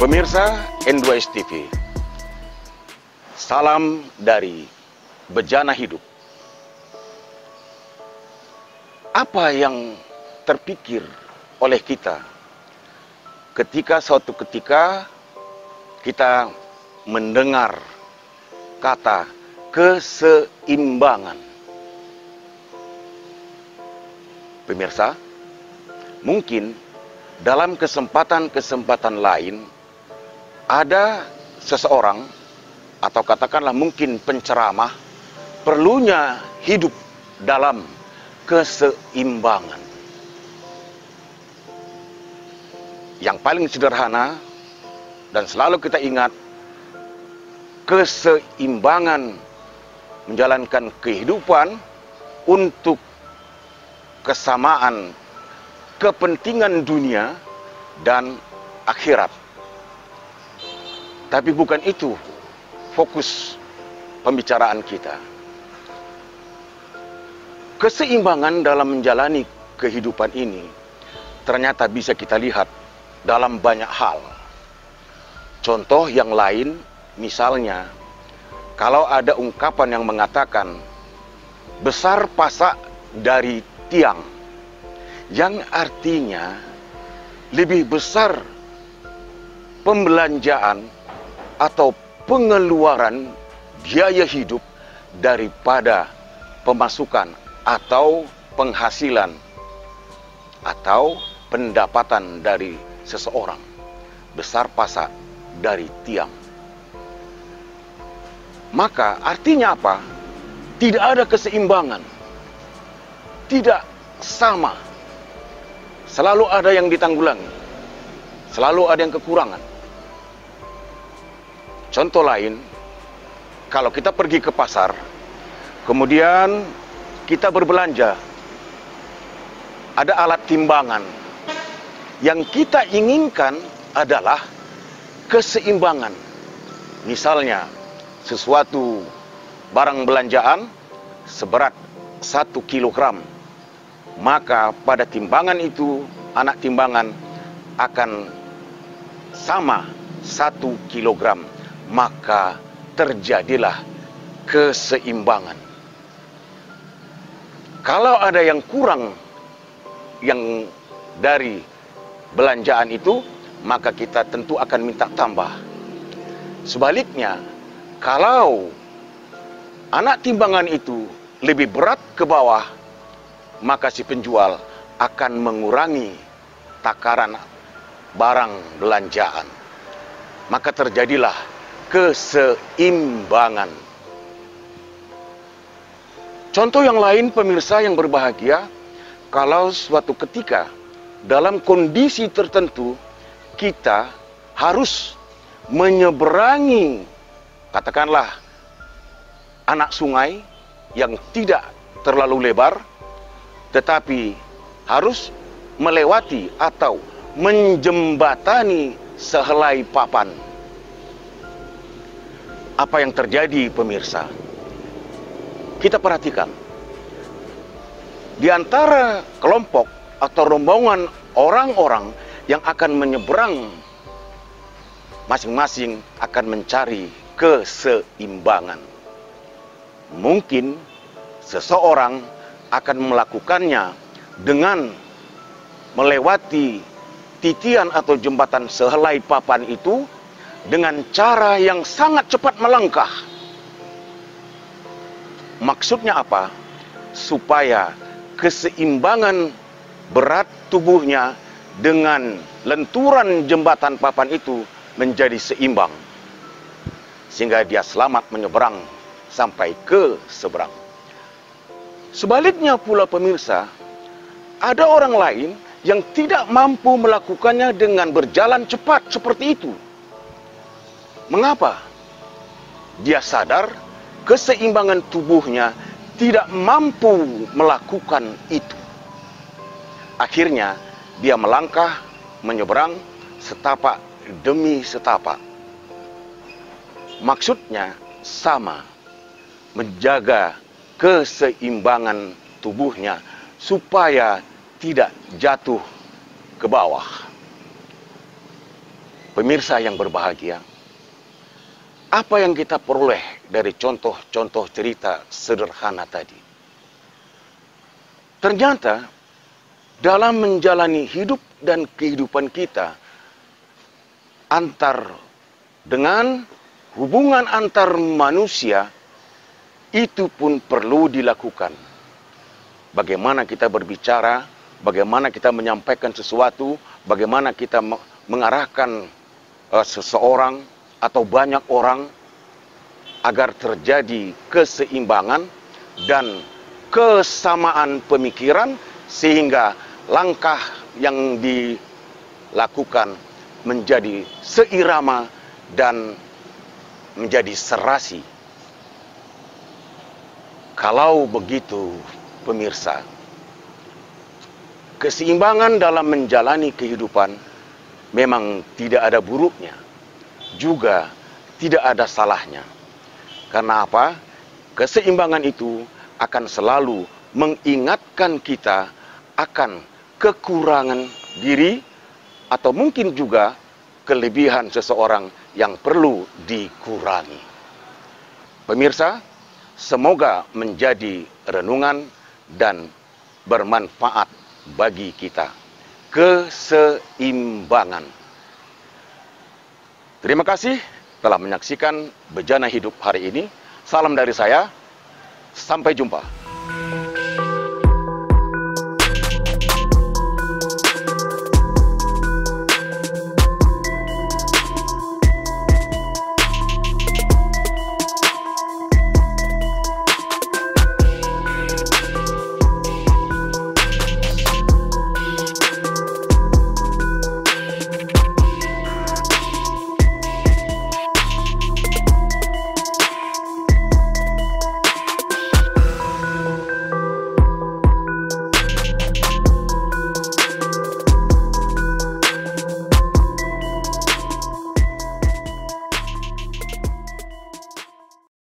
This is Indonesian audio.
Pemirsa N2S TV, salam dari Bejana Hidup. Apa yang terpikir oleh kita ketika suatu ketika kita mendengar kata keseimbangan? Pemirsa, mungkin dalam kesempatan-kesempatan lain ada seseorang atau katakanlah mungkin penceramah perlunya hidup dalam keseimbangan. Yang paling sederhana dan selalu kita ingat, keseimbangan menjalankan kehidupan untuk kesamaan kepentingan dunia dan akhirat. Tapi bukan itu fokus pembicaraan kita. Keseimbangan dalam menjalani kehidupan ini ternyata bisa kita lihat dalam banyak hal. Contoh yang lain, misalnya, kalau ada ungkapan yang mengatakan besar pasak dari tiang, yang artinya lebih besar pembelanjaan atau pengeluaran biaya hidup daripada pemasukan atau penghasilan atau pendapatan dari seseorang. Besar pasak dari tiang. Maka artinya apa? Tidak ada keseimbangan. Tidak sama. Selalu ada yang ditanggulangi. Selalu ada yang kekurangan. Contoh lain, kalau kita pergi ke pasar, kemudian kita berbelanja, ada alat timbangan. Yang kita inginkan adalah keseimbangan. Misalnya, sesuatu barang belanjaan seberat 1 kilogram, maka pada timbangan itu, anak timbangan akan sama 1 kilogram. Maka terjadilah keseimbangan. Kalau ada yang kurang yang dari belanjaan itu, maka kita tentu akan minta tambah. Sebaliknya, kalau anak timbangan itu lebih berat ke bawah, maka si penjual akan mengurangi takaran barang belanjaan. Maka terjadilah keseimbangan. Contoh yang lain, pemirsa yang berbahagia, kalau suatu ketika dalam kondisi tertentu kita harus menyeberangi, katakanlah, anak sungai yang tidak terlalu lebar, tetapi harus melewati atau menjembatani sehelai papan. Apa yang terjadi, pemirsa? Kita perhatikan. Di antara kelompok atau rombongan orang-orang yang akan menyeberang, masing-masing akan mencari keseimbangan. Mungkin seseorang akan melakukannya dengan melewati titian atau jembatan sehelai papan itu dengan cara yang sangat cepat melangkah. Maksudnya apa? Supaya keseimbangan berat tubuhnya dengan lenturan jembatan papan itu menjadi seimbang, sehingga dia selamat menyeberang sampai ke seberang. Sebaliknya pula, pemirsa, ada orang lain yang tidak mampu melakukannya dengan berjalan cepat seperti itu. Mengapa? Dia sadar keseimbangan tubuhnya tidak mampu melakukan itu. Akhirnya dia melangkah menyeberang setapak demi setapak. Maksudnya sama, menjaga keseimbangan tubuhnya supaya tidak jatuh ke bawah. Pemirsa yang berbahagia, apa yang kita peroleh dari contoh-contoh cerita sederhana tadi? Ternyata dalam menjalani hidup dan kehidupan kita, hubungan antar manusia, itu pun perlu dilakukan. Bagaimana kita berbicara, bagaimana kita menyampaikan sesuatu, bagaimana kita mengarahkan seseorang atau banyak orang agar terjadi keseimbangan dan kesamaan pemikiran, sehingga langkah yang dilakukan menjadi seirama dan menjadi serasi. Kalau begitu, pemirsa, keseimbangan dalam menjalani kehidupan memang tidak ada buruknya, juga tidak ada salahnya. Karena apa? Keseimbangan itu akan selalu mengingatkan kita akan kekurangan diri atau mungkin juga kelebihan seseorang yang perlu dikurangi. Pemirsa, semoga menjadi renungan dan bermanfaat bagi kita. Keseimbangan. Terima kasih telah menyaksikan Bejana Hidup hari ini. Salam dari saya. Sampai jumpa.